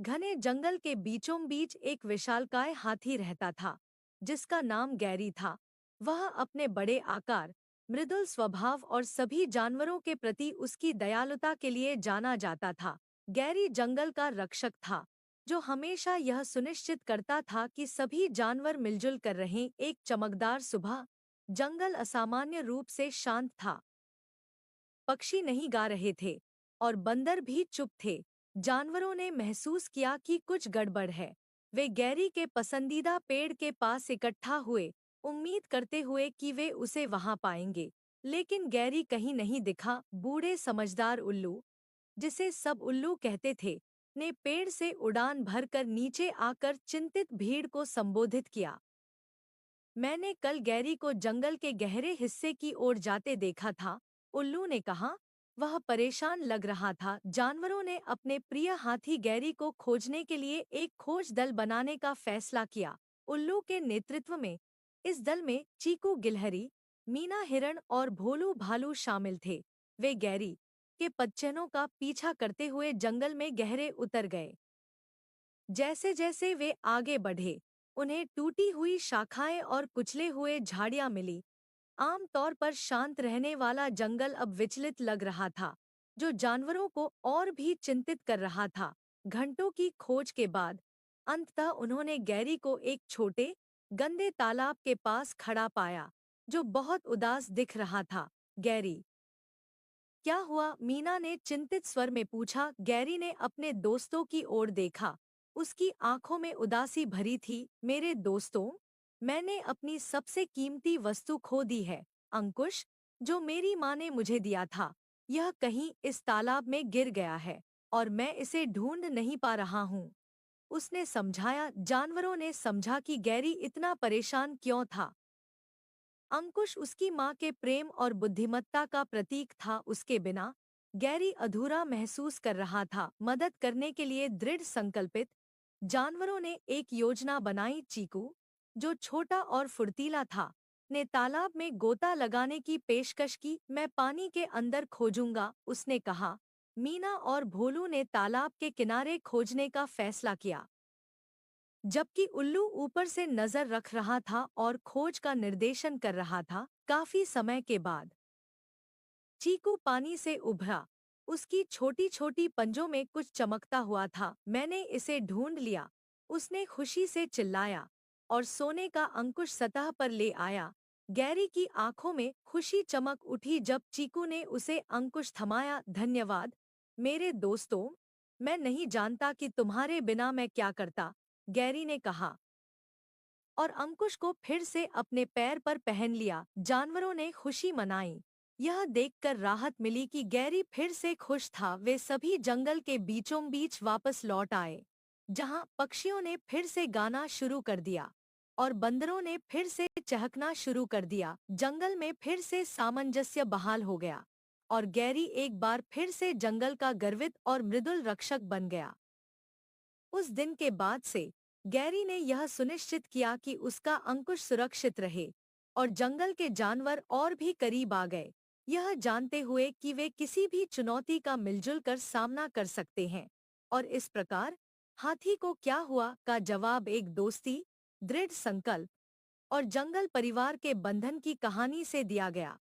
घने जंगल के बीचों बीच एक विशालकाय हाथी रहता था, जिसका नाम गैरी था। वह अपने बड़े आकार, मृदुल स्वभाव और सभी जानवरों के प्रति उसकी दयालुता के लिए जाना जाता था। गैरी जंगल का रक्षक था, जो हमेशा यह सुनिश्चित करता था कि सभी जानवर मिलजुल कर रहें। एक चमकदार सुबह, जंगल असामान्य रूप से शांत था। पक्षी नहीं गा रहे थे और बंदर भी चुप थे। जानवरों ने महसूस किया कि कुछ गड़बड़ है। वे गैरी के पसंदीदा पेड़ के पास इकट्ठा हुए, उम्मीद करते हुए कि वे उसे वहां पाएंगे। लेकिन गैरी कहीं नहीं दिखा। बूढ़े समझदार उल्लू, जिसे सब उल्लू कहते थे, ने पेड़ से उड़ान भरकर नीचे आकर चिंतित भीड़ को संबोधित किया। मैंने कल गैरी को जंगल के गहरे हिस्से की ओर जाते देखा था, उल्लू ने कहा। वह परेशान लग रहा था। जानवरों ने अपने प्रिय हाथी गैरी को खोजने के लिए एक खोज दल बनाने का फैसला किया। उल्लू के नेतृत्व में इस दल में चीकू गिलहरी, मीना हिरण और भोलू भालू शामिल थे। वे गैरी के पदचिह्नों का पीछा करते हुए जंगल में गहरे उतर गए। जैसे जैसे वे आगे बढ़े, उन्हें टूटी हुई शाखाएं और कुचले हुए झाड़ियां मिली। आम तौर पर शांत रहने वाला जंगल अब विचलित लग रहा था, जो जानवरों को और भी चिंतित कर रहा था। घंटों की खोज के बाद अंततः उन्होंने गैरी को एक छोटे, गंदे तालाब के पास खड़ा पाया, जो बहुत उदास दिख रहा था। गैरी, क्या हुआ? मीना ने चिंतित स्वर में पूछा। गैरी ने अपने दोस्तों की ओर देखा। उसकी आंखों में उदासी भरी थी। मेरे दोस्तों, मैंने अपनी सबसे कीमती वस्तु खो दी है। अंकुश, जो मेरी माँ ने मुझे दिया था, यह कहीं इस तालाब में गिर गया है और मैं इसे ढूंढ नहीं पा रहा हूँ। उसने समझाया। जानवरों ने समझा कि गैरी इतना परेशान क्यों था। अंकुश उसकी माँ के प्रेम और बुद्धिमत्ता का प्रतीक था। उसके बिना गैरी अधूरा महसूस कर रहा था। मदद करने के लिए दृढ़ संकल्पित, जानवरों ने एक योजना बनाई। चीकू, जो छोटा और फुर्तीला था, ने तालाब में गोता लगाने की पेशकश की। मैं पानी के अंदर खोजूंगा, उसने कहा। मीना और भोलू ने तालाब के किनारे खोजने का फैसला किया, जबकि उल्लू ऊपर से नजर रख रहा था और खोज का निर्देशन कर रहा था। काफी समय के बाद चीकू पानी से उभरा। उसकी छोटी छोटी पंजों में कुछ चमकता हुआ था। मैंने इसे ढूंढ लिया, उसने खुशी से चिल्लाया और सोने का अंकुश सतह पर ले आया। गैरी की आंखों में खुशी चमक उठी जब चीकू ने उसे अंकुश थमाया। धन्यवाद मेरे दोस्तों, मैं नहीं जानता कि तुम्हारे बिना मैं क्या करता, गैरी ने कहा, और अंकुश को फिर से अपने पैर पर पहन लिया। जानवरों ने खुशी मनाई। यह देखकर राहत मिली कि गैरी फिर से खुश था। वे सभी जंगल के बीचों बीच वापस लौट आए, जहां पक्षियों ने फिर से गाना शुरू कर दिया और बंदरों ने फिर से चहकना शुरू कर दिया। जंगल में फिर से सामंजस्य बहाल हो गया और गैरी एक बार फिर से जंगल का गर्वित और मृदुल रक्षक बन गया। उस दिन के बाद से गैरी ने यह सुनिश्चित किया कि उसका अंकुश सुरक्षित रहे और जंगल के जानवर और भी करीब आ गए, यह जानते हुए कि वे किसी भी चुनौती का मिलजुल कर सामना कर सकते हैं। और इस प्रकार हाथी को क्या हुआ का जवाब एक दोस्ती, दृढ़ संकल्प और जंगल परिवार के बंधन की कहानी से दिया गया।